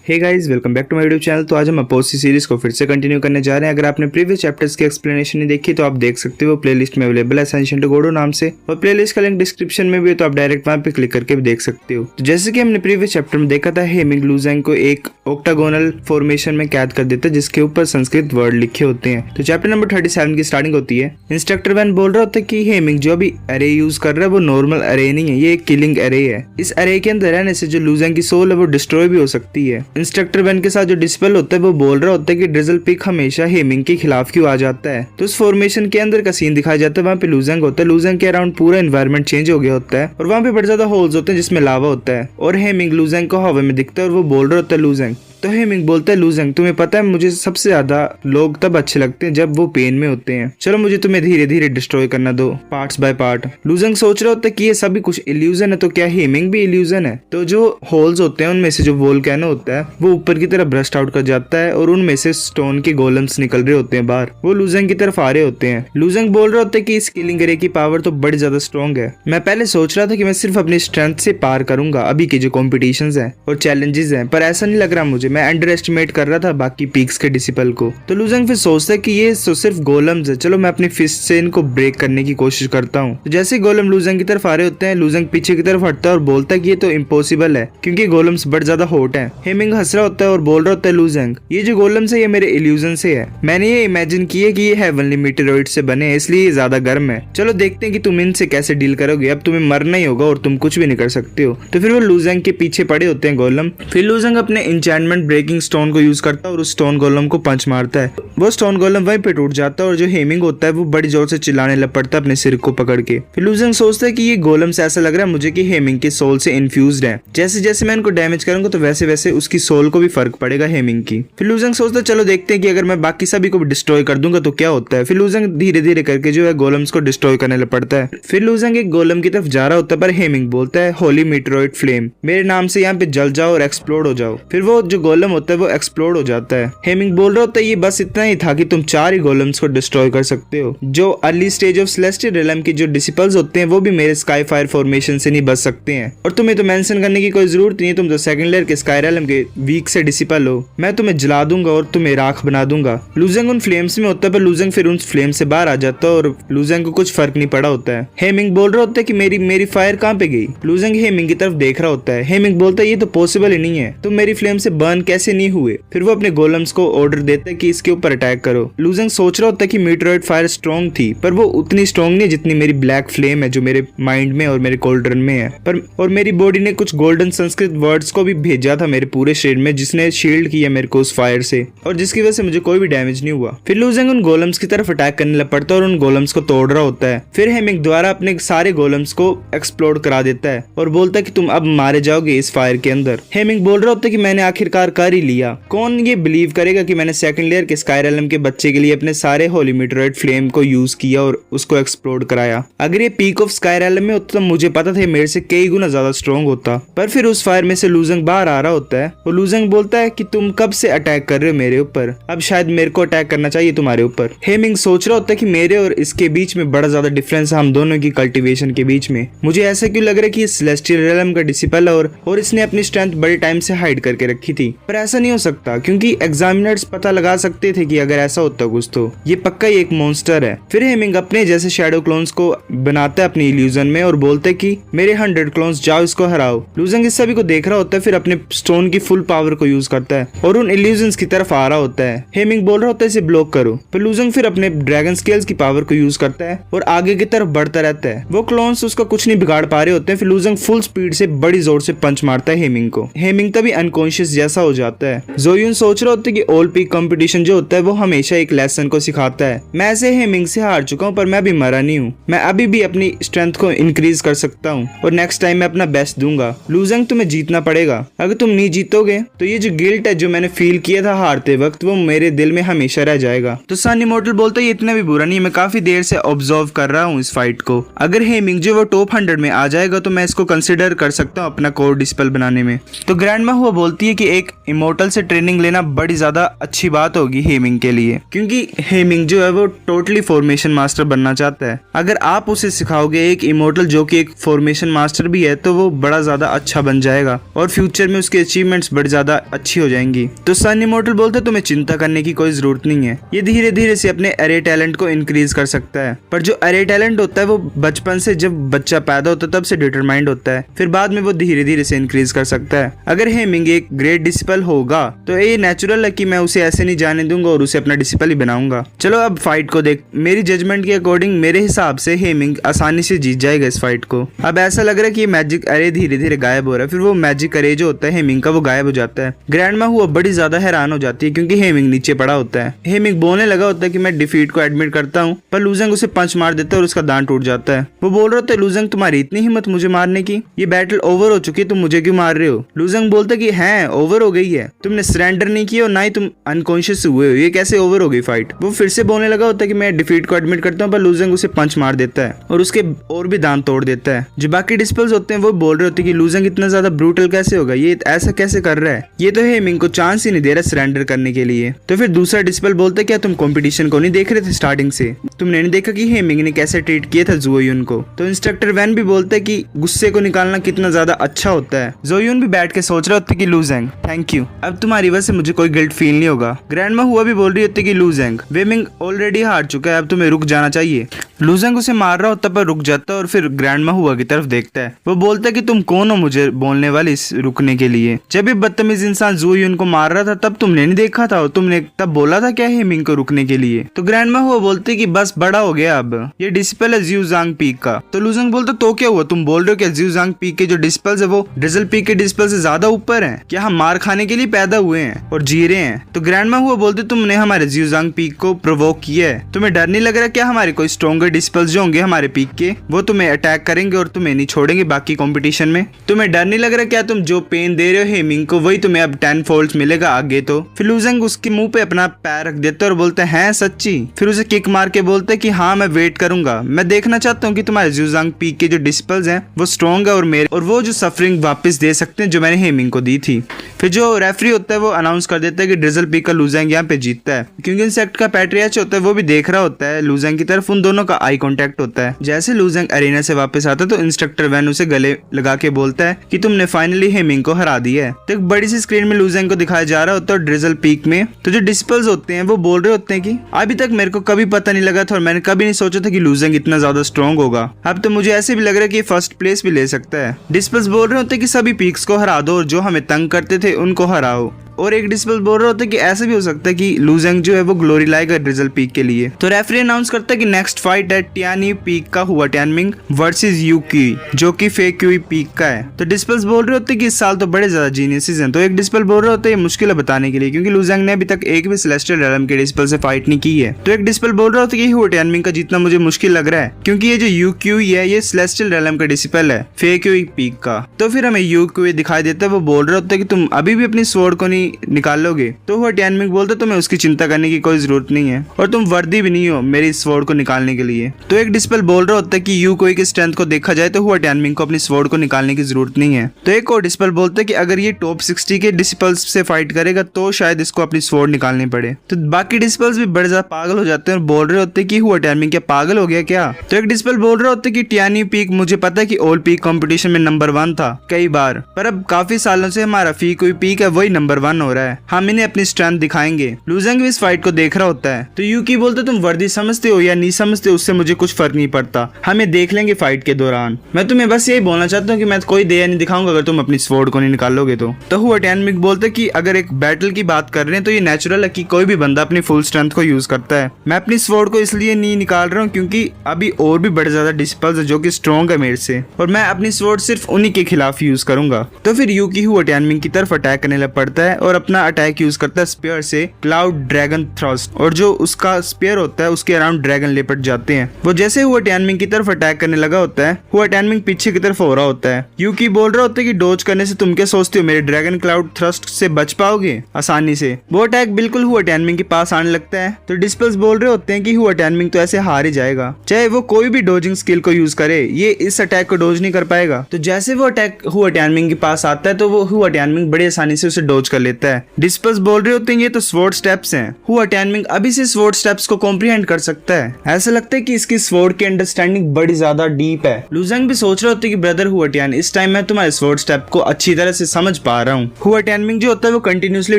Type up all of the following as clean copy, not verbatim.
Hey guys, welcome back to my YouTube channel. तो आज हम अपोसी सीरीज को फिर से कंटिन्यू करने जा रहे हैं। अगर आपने प्रीवियस चैप्टर्स की एक्सप्लेनेशन नहीं देखी तो आप देख सकते हो, प्लेलिस्ट में अवेलेबल है असेंशन टू गोडो नाम से, और प्लेलिस्ट का लिंक डिस्क्रिप्शन में भी है, तो आप डायरेक्ट वहां पे क्लिक करके भी देख सकते हो। तो जैसे कि हमने प्रीवियस चैप्टर में देखा था, हेमिंग लुजैंग को एक ऑक्टागोनल फॉर्मेशन में कैद कर देता है जिसके ऊपर संस्कृत वर्ड लिखे होते हैं। तो चैप्टर नंबर 37 की स्टार्टिंग होती है। इंस्ट्रक्टर वैन बोल रहा होता है कि हेमिंग जो अभी अरे यूज कर रहा है वो नॉर्मल अरे नहीं है, ये एक किलिंग अरे है। इस अरे के अंदर रहने से जो लुजैंग की सोल है वो डिस्ट्रॉय भी हो सकती है। इंस्ट्रक्टर वैन के साथ जो डिस्पेल होता है वो बोल रहा होता है कि ड्रिजल पिक हमेशा हेमिंग के खिलाफ क्यों आ जाता है। तो उस फॉर्मेशन के अंदर का सीन दिखाया जाता है, वहाँ पे लुजैंग होता है। लुजैंग के अराउंड पूरा एनवायरनमेंट चेंज हो गया होता है और वहाँ पे बड़े ज्यादा होल्स होते हैं जिसमें लावा होता है, और हेमिंग लुजैंग को हवा में दिखता है और वो बोल रहा होता है लुजैंग। तो हेमिंग बोलता है लुजैंग, तुम्हें पता है मुझे सबसे ज्यादा लोग तब अच्छे लगते हैं जब वो पेन में होते हैं, चलो मुझे तुम्हें धीरे धीरे डिस्ट्रॉय करना दो, पार्ट्स बाय पार्ट। लुजैंग सोच रहा होता है कि ये सभी कुछ इल्यूजन है, तो क्या हेमिंग भी इल्यूजन है? तो जो होल्स होते हैं उनमें से जो वोल्केनो होता है वो ऊपर की तरफ ब्रस्ट आउट कर जाता है और उनमें से स्टोन के गोलम्स निकल रहे होते हैं बाहर, वो लुजैंग की तरफ आ रहे होते हैं। लुजैंग बोल रहा होता है कि इस किलिंग रे की पावर तो बड़ी ज्यादा स्ट्रॉन्ग है। मैं पहले सोच रहा था कि मैं सिर्फ अपनी स्ट्रेंथ से पार करूंगा अभी के जो कॉम्पिटिशंस हैं और चैलेंजेस हैं, पर ऐसा नहीं लग रहा मुझे। मैं अंडर एस्टिमेट कर रहा था बाकी पीक्स के डिसिपल को। तो लुजैंग फिर सोचता है कि ये तो सिर्फ गोलम्स है, चलो मैं अपनी फिस्ट से इनको ब्रेक करने की कोशिश करता हूँ। तो जैसे गोलम लुजैंग की तरफ आ रहे होते हैं, लुजैंग पीछे की तरफ हटता है और बोलता है कि ये तो इम्पॉसिबल है क्योंकि गोलम्स बड़े ज्यादा हॉट है। हेमिंग हंस रहा होता है और बोल रहा होता है लुजैंग, ये जो गोलम्स है ये मेरे इल्यूजन से है, मैंने ये इमेजिन की है कि ये हेवनली मीटेरॉइड से बने हैं इसलिए ये ज्यादा गर्म है, चलो देखते हैं कि तुम इनसे कैसे डील करोगे, अब तुम्हें मरना ही होगा और तुम कुछ भी नहीं कर सकते हो। तो फिर वो लुजैंग के पीछे पड़े होते हैं गोलम। फिर लुजैंग अपने इंचैंटमेंट ब्रेकिंग स्टोन को यूज करता है और उस स्टोन गोलम को पंच मारता है। वो स्टोन गोलम वहीं पे टूट जाता है और जो हेमिंग होता है वो बड़ी जोर से चिल्लाने लग पड़ता है अपने सिर को पकड़ के। फिर लुजैंग सोचता है कि ये गोलम से ऐसा लग रहा है मुझे कि हेमिंग के सोल से इन्फ्यूज्ड है, जैसे जैसे मैं इनको डैमेज करूंगा तो वैसे वैसे उसकी सोल को भी फर्क पड़ेगा हेमिंग की। फिर लुजैंग सोचता है चलो देखते हैं कि अगर मैं बाकी सभी को डिस्ट्रॉय कर दूंगा तो क्या होता है। फिर लुजैंग धीरे धीरे करके जो है गोलम्स को डिस्ट्रॉय करने लग पड़ता है। फिर लुजैंग एक गोलम की तरफ जा रहा होता है पर हेमिंग बोलता है होली मीटेरॉइड फ्लेम, मेरे नाम से यहाँ पे जल जाओ और एक्सप्लोड हो जाओ। फिर वो जो गोलम होता है वो एक्सप्लोड हो जाता है। हेमिंग बोल रहा होता है ये बस इतना ही था कि तुम 4 ही गोलम्स को डिस्ट्रॉय कर सकते हो। जो early stage of celestial realm के जो डिसिपल्स होते हैं वो भी मेरे स्काई फायर फॉर्मेशन से नहीं बच सकते हैं, और तुम्हें तो मेंशन करने की कोई जरूरत नहीं है, तुम तो सेकंड लेयर के स्काई रियल्म के वीक से डिसिपल हो, मैं तुम्हें जला दूंगा और तुम्हें राख बना दूंगा। लुजैंग उन फ्लेम्स में होता है पर लुजैंग फिर उन फ्लेम से बाहर आ जाता है और लुजैंग को कुछ फर्क नहीं पड़ा होता है। हेमिंग बोल रहा होता है कि मेरी फायर कहाँ पे गई? लुजैंग हेमिंग की तरफ देख रहा होता है। हेमिंग बोलता है ये तो पॉसिबल ही नहीं है, तुम मेरी फ्लेम से बर्न कैसे नहीं हुए? फिर वो अपने गोलम्स को ऑर्डर देता है कि इसके ऊपर अटैक करो। लुजैंग सोच रहा होता है कि मीटेरॉइड फायर स्ट्रॉन्ग थी पर वो उतनी स्ट्रॉन्ग नहीं जितनी मेरी ब्लैक फ्लेम है जो मेरे माइंड में और मेरे कोल्ड्रन में है, पर और मेरी बॉडी ने कुछ गोल्डन संस्कृत वर्ड्स को भी भेजा था मेरे पूरे शरीर में जिसने शील्ड किया मेरे को उस फायर से, और जिसकी वजह से मुझे कोई भी डैमेज नहीं हुआ। फिर लुजैंग उन गोलम्स की तरफ अटैक करने लग पड़ता है और उन गोलम्स को तोड़ रहा होता है। फिर हेमिंग द्वारा अपने सारे गोलम्स को एक्सप्लोड करा देता है और बोलता है कि तुम अब मारे जाओगे इस फायर के अंदर। हेमिंग बोल रहा होता है कि मैंने आखिरकार कर ही लिया, कौन ये बिलीव करेगा कि मैंने सेकंड लेयर के स्काई रियल्म के बच्चे के लिए अपने सारे होली मीटेरॉइड फ्लेम को यूज किया और उसको एक्सप्लोड कराया। अगर ये पीक ऑफ स्काई रियल्म में होता तो मुझे पता था मेरे से कई गुना ज्यादा स्ट्रॉन्ग होता। पर फिर उस फायर में से लुजैंग बाहर आ रहा होता है और लुजैंग बोलता है कि तुम कब से अटैक कर रहे हो मेरे ऊपर, अब शायद मेरे को अटैक करना चाहिए तुम्हारे ऊपर। हेमिंग सोच रहा होता है कि मेरे और इसके बीच में बड़ा ज्यादा डिफरेंस है, हम दोनों की कल्टीवेशन के बीच में। मुझे ऐसा क्यों लग रहा है कि ये सेलेस्टियल रियल्म का डिसिपल है और इसने अपनी स्ट्रेंथ बड़े टाइम से हाइड करके रखी थी, पर ऐसा नहीं हो सकता क्योंकि एग्जामिनर्स पता लगा सकते थे कि अगर ऐसा होता कुछ तो ये पक्का ही एक मॉन्स्टर है। फिर हेमिंग अपने जैसे शैडो क्लोन्स को बनाता है अपनी इल्यूजन में और बोलता है कि मेरे 100 क्लोन्स जाओ इसको हराओ। लुजैंग इस सभी को देख रहा होता है, फिर अपने स्टोन की फुल पावर को यूज करता है और उन इल्यूजन्स की तरफ आ रहा होता है। हेमिंग बोल रहा होता है इसे ब्लॉक करो, पर लुजैंग फिर अपने ड्रैगन स्केल्स की पावर को यूज करता है और आगे की तरफ बढ़ता रहता है। वो क्लोन्स उसका कुछ नहीं बिगाड़ पा रहे होते हैं। फिर लुजैंग फुल स्पीड से बड़ी जोर से पंच मारता है हेमिंग को। हेमिंग तभी अनकॉन्शियस जैसा हो जाता है। जोयुन सोच रहा होता है कि ऑल पीक कंपटीशन जो होता है वो हमेशा एक लेसन को सिखाता है। मैं ऐसे हेमिंग से हार चुका हूँ पर मैं भी मरा नहीं हूँ, मैं अभी भी अपनी स्ट्रेंथ को इंक्रीज कर सकता हूँ और नेक्स्ट टाइम मैं अपना बेस्ट दूंगा। लुजैंग तुम्हें जीतना पड़ेगा, अगर तुम नहीं जीतोगे तो ये जो गिल्ट है जो मैंने फील किया था हारते वक्त वो मेरे दिल में हमेशा रह जाएगा। तो सन इमॉर्टल बोलता है ये इतना भी बुरा नहीं है, मैं काफी देर से ऑब्जर्व कर रहा हूँ इस फाइट को, अगर हेमिंग जो वो टॉप 100 में आ जाएगा तो मैं इसको कंसिडर कर सकता हूँ अपना कोर डिस्पेल बनाने में। तो ग्रैंडमा हुआ बोलती है कि एक इमोर्टल से ट्रेनिंग लेना बड़ी ज्यादा अच्छी बात होगी हेमिंग के लिए, क्योंकि हेमिंग जो है वो टोटली फॉर्मेशन मास्टर बनना चाहता है। अगर आप उसे सिखाओगे एक इमोर्टल जो कि एक फॉर्मेशन मास्टर भी है तो वो बड़ा ज्यादा अच्छा बन जाएगा और फ्यूचर में उसके अचीवमेंट्स बड़ी ज्यादा अच्छी हो जाएंगी। तो सन इमोर्टल बोलते तुम्हें चिंता करने की कोई जरूरत नहीं है, ये धीरे धीरे से अपने अरे टैलेंट को इंक्रीज कर सकता है। पर जो अरे टैलेंट होता है वो बचपन से, जब बच्चा पैदा होता है तब से डिटरमाइंड होता है, फिर बाद में वो धीरे धीरे से इंक्रीज कर सकता है। अगर हेमिंग एक ग्रेट डिसिपल होगा तो ये नेचुरल है कि मैं उसे ऐसे नहीं जाने दूंगा और उसे अपना डिसिपल ही बनाऊंगा। चलो अब फाइट को देख। मेरी जजमेंट के अकॉर्डिंग मेरे हिसाब से हेमिंग आसानी से जीत जाएगा इस फाइट को। अब ऐसा लग रहा है कि मैजिक अरे धीरे धीरे गायब हो रहा है, फिर वो मैजिक अरे जो होता है हेमिंग का वो गायब हो जाता है। ग्रैंडमा हुआ बड़ी ज्यादा हैरान हो जाती है क्योंकि हेमिंग नीचे पड़ा होता है। हेमिंग बोलने लगा होता है कि मैं डिफीट को एडमिट करता हूँ, पर लूजेंग उसे पंच मार देता है और उसका दांत टूट जाता है। वो बोल रहा होता है लूजेंग तुम्हारी इतनी हिम्मत मुझे मारने की, ये बैटल ओवर हो चुकी है, तुम मुझे क्यों मार रहे हो। लूजेंग बोलता है कि है ओवर हो गई है, तुमने सरेंडर नहीं किया और ना ही तुम अनकॉन्शियस हुए हो, ये कैसे ओवर हो गई फाइट। वो फिर से बोलने लगा होता है कि मैं डिफीट को एडमिट करता हूँ, पर लूजेंग उसे पंच मार देता है और उसके और भी दांत तोड़ देता है। जो बाकी डिसिपल्स होते हैं वो बोल रहे होते हैं कि लूजेंग इतना ज्यादा ब्रूटल कैसे होगा, ये ऐसा कैसे कर रहा है, ये तो हेमिंग को चांस ही नहीं दे रहा सरेंडर करने के लिए। तो फिर दूसरा डिसिपल बोलता है क्या तुम कंपटीशन को नहीं देख रहे थे स्टार्टिंग से, तुमने नहीं देखा कि हेमिंग ने कैसे ट्रीट किया था ज़ोयुन को। तो इंस्ट्रक्टर वैन भी बोलता है कि गुस्से को निकालना कितना ज्यादा अच्छा होता है। ज़ोयुन भी बैठ के सोच रहे होते कि लूजेंग थैंक यू, अब तुम्हारी वजह से मुझे कोई गिल्ट फील नहीं होगा। ग्रैंडमा हुआ भी बोल रही होती कि लूजेंग वेमिंग ऑलरेडी हार चुका है, अब तुम्हें रुक जाना चाहिए। लूजेंग उसे मार रहा होता पर रुक जाता है और फिर ग्रैंडमा हुआ की तरफ देखता है। वो बोलता है कि तुम कौन हो मुझे बोलने वाली रुकने के लिए, जब ये बदतमीज इंसान ज़ोयुन को मार रहा था तब तुमने नहीं देखा था और तुमने तब बोला था क्या हेमिंग को रुकने के लिए। तो ग्रैंडमा हुआ बोलते कि बस बड़ा हो गया, अब ये डिसिपल है ज़्यूज़ांग पीक का। तो लूजेंग बोलता तो क्या हुआ, तुम बोल रहे हो क्या ज़्यूज़ांग पीक के जो डिसिपल्स है वो ड्रिजल पीक के डिसिपल से ज्यादा ऊपर हैं, क्या हम मार खाने के लिए पैदा हुए हैं और जी रहे हैं। तो ग्रैंडमा हुआ बोलते तुमने हमारे ज़्यूज़ांग पीक को प्रोवोक किया है, तुम्हें डर नहीं लग रहा क्या हमारे कोई स्ट्रॉन्गर डिसिपल्स जो होंगे हमारे पीक के वो तुम्हें अटैक करेंगे और तुम्हें नहीं छोड़ेंगे बाकी कंपटीशन में। तुम्हें डर नहीं लग रहा क्या तुम जो पेन दे रहे हो हेमिंग को वही तुम्हें अब 10 फोल्ड्स मिलेगा आगे। तो फिर लूजेंग उसके मुंह पे अपना पैर रख देता है और बोलते हैं सच्ची। फिर उसे किक मार के बोलते कि हाँ मैं वेट करूंगा, मैं देखना चाहता हूँ कि तुम्हारे ज़्यूज़ांग पीक के जो डिसिपल्स हैं वो स्ट्रॉन्ग है और मेरे और वो जो सफरिंग वापस दे सकते हैं जो मैंने हेमिंग को दी थी। फिर जो रेफरी होता है वो अनाउंस कर देता है कि ड्रिजल पीक का लूजेंग यहाँ पे जीतता है, क्योंकि इंसेक्ट का पैट्रियाच होता है वो भी देख रहा होता है लूजेंग की तरफ, उन दोनों का आई कांटेक्ट होता है। जैसे लूजेंग अरेना से वापस आता है तो इंस्ट्रक्टर वैन उसे गले लगा के बोलता है कि तुमने फाइनली हेमिंग को हरा दिया है। तो एक बड़ी सी स्क्रीन में लूजेंग को दिखाया जा रहा होता है ड्रिजल पीक में। तो जो डिसिपल्स होते हैं वो बोल रहे होते हैं कि अभी तक मेरे को कभी पता नहीं लगा था और मैंने कभी नहीं सोचा था कि लूजेंग इतना ज्यादा स्ट्रॉन्ग होगा, अब तो मुझे ऐसे भी लग रहा है कि फर्स्ट प्लेस भी ले सकता है। डिसिपल्स बोल रहे होते हैं कि सभी पीक्स को हरा दो और जो हमें तंग करते थे उनको हराओ। और एक डिसिपल बोल रहा होता है कि ऐसा भी हो सकता है कि लूजेंग जो है वो ग्लोरी लाएगा ड्रिजल पीक के लिए। तो रेफरी अनाउंस करता है कि नेक्स्ट फाइट है टियानी पीक का हुआ टियानमिंग वर्सेस यूकी जो कि फेक्यूई पीक का है। तो डिसिपल्स बोल रहे होते हैं कि इस साल तो बड़े ज्यादा जीनियसेस हैं। तो एक डिसिपल बोल रहा होता है ये मुश्किल है बताने के लिए क्योंकि लूजेंग ने अभी तक एक भी सेलेस्टियल रेलम के डिसिपल से फाइट नहीं की है। तो एक डिसिपल बोल रहा होता है कि हुआ टियानमिंग का जीतना मुझे मुश्किल लग रहा है क्योंकि ये जो यूक्यूई है ये सेलेस्टियल रेलम का डिसिपल है फेक्यूई पीक का। तो फिर हमें यूक्यूई दिखाई देता है, वो बोल रहा होता है कि तुम अभी भी अपनी स्वॉर्ड को नहीं निकाल लोगे। तो हुआ टियानमिंग बोलता तुम्हें उसकी चिंता करने की कोई जरूरत नहीं है और तुम वर्दी भी नहीं हो मेरी स्वॉर्ड को निकालने के लिए। तो एक डिसिपल बोल रहा होता है कि यूक्यूई की स्ट्रेंथ को देखा जाए तो हुआ टियानमिंग को अपनी स्वॉर्ड को निकालने की जरूरत नहीं है। तो एक और डिसिपल बोलता है कि अगर ये टॉप 60 के डिसिपल्स से फाइट करेगा तो शायद इसको अपनी स्वॉर्ड निकालनी पड़े। तो बाकी डिसिपल्स भी बड़े ज्यादा पागल हो जाते हैं और बोल रहे होते हैं कि हुआ टियानमिंग क्या पागल हो गया क्या। तो एक डिसिपल बोल रहा होता है कि टियानी पीक मुझे पता है कि ऑल पीक कंपटीशन में नंबर 1 था कई बार, पर अब काफी सालों से हमारा फेक्यूई पीक है वही नंबर 1 हो रहा है, हम इन्हें अपनी स्ट्रेंथ दिखाएंगे। लूजेंग भी इस फाइट को देख रहा होता है। तो यूकी बोलते तुम वर्दी समझते हो या नहीं समझते उससे मुझे कुछ फर्क नहीं पड़ता, हम ये देख लेंगे फाइट के दौरान। मैं तुम्हें बस यही बोलना चाहता हूँ कि मैं कोई दया नहीं दिखाऊंगा अगर तुम अपनी स्वॉर्ड को नहीं निकालोगे। तो हुआ टियानमिंग बोलते कि अगर एक बैटल की बात कर रहे हैं तो ये नेचुरल है कि कोई भी बंदा अपनी फुल स्ट्रेंथ को यूज करता है। मैं अपनी स्वॉर्ड को इसलिए नहीं निकाल रहा हूँ क्योंकि अभी और भी बड़े ज्यादा डिसिपल्स है जो कि स्ट्रॉन्ग है मेरे से और मैं अपनी स्वॉर्ड सिर्फ उन्हीं के खिलाफ यूज करूंगा। तो फिर यूकी हुआ टियानमिंग की तरफ अटैक करने लग पड़ता है और अपना अटैक यूज करता है स्पीयर से क्लाउड ड्रैगन थ्रस्ट, और जो उसका स्पीयर होता है उसके अराउंड ड्रैगन लिपट जाते हैं। वो जैसे हुआ टियानमिंग की तरफ अटैक करने लगा होता है हुआ टियानमिंग पीछे की तरफ हो रहा होता है। यूकी बोल रहा होता है कि डोज करने से तुम क्या सोचते हो मेरे ड्रैगन क्लाउड थ्रस्ट से बच पाओगे आसानी से। वो अटैक बिल्कुल हुआ टियानमिंग के पास आने लगता है। तो डिसिपल्स बोल रहे होते हैं कि हुआ टियानमिंग तो ऐसे हार ही जाएगा चाहे वो कोई भी डोजिंग स्किल को यूज करे, ये इस अटैक को डोज नहीं कर पाएगा। तो जैसे वो अटैक हुआ टियानमिंग के पास आता है तो वो हुआ टियानमिंग बड़ी आसानी से उसे डोज कर लेता देता है। डिस्पर्स बोल रहे होते हैं ये तो स्वॉर्ड स्टेप्स हैं। हुआ टाइमिंग अभी से स्वॉर्ड स्टेप्स को कॉम्प्रीहेंड कर सकता है। ऐसा लगता है कि इसकी स्वॉर्ड की अंडरस्टैंडिंग बड़ी ज्यादा डीप है। लुजंग भी सोच रहे होते कि ब्रदर हुआ टान, इस टाइम मैं तुम्हारे स्वॉर्ड स्टेप को अच्छी तरह से समझ पा रहा हूँ। हुआ टाइमिंग जो होता है वो कंटिन्यूसली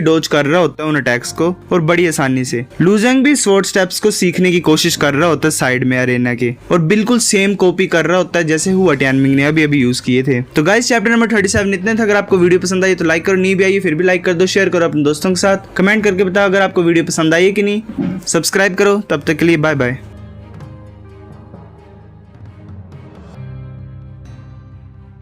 डोज कर रहा होता है उन अटैक्स को और बड़ी आसानी से। लुजंग भी स्वॉर्ड स्टेप्स को सीखने की कोशिश कर रहा होता है साइड में अरेना के, और बिल्कुल सेम कॉपी कर रहा होता है जैसे हुआ टाइमिंग ने अभी यूज किए थे। तो गाइस चैप्टर नंबर 37 इतने थे। अगर आपको वीडियो पसंद आई तो लाइक करो, नहीं भी आई फिर भी लाइक कर दो, शेयर करो अपने दोस्तों के साथ, कमेंट करके बताओ अगर आपको वीडियो पसंद आई है कि नहीं, सब्सक्राइब करो। तब तक के लिए बाय बाय।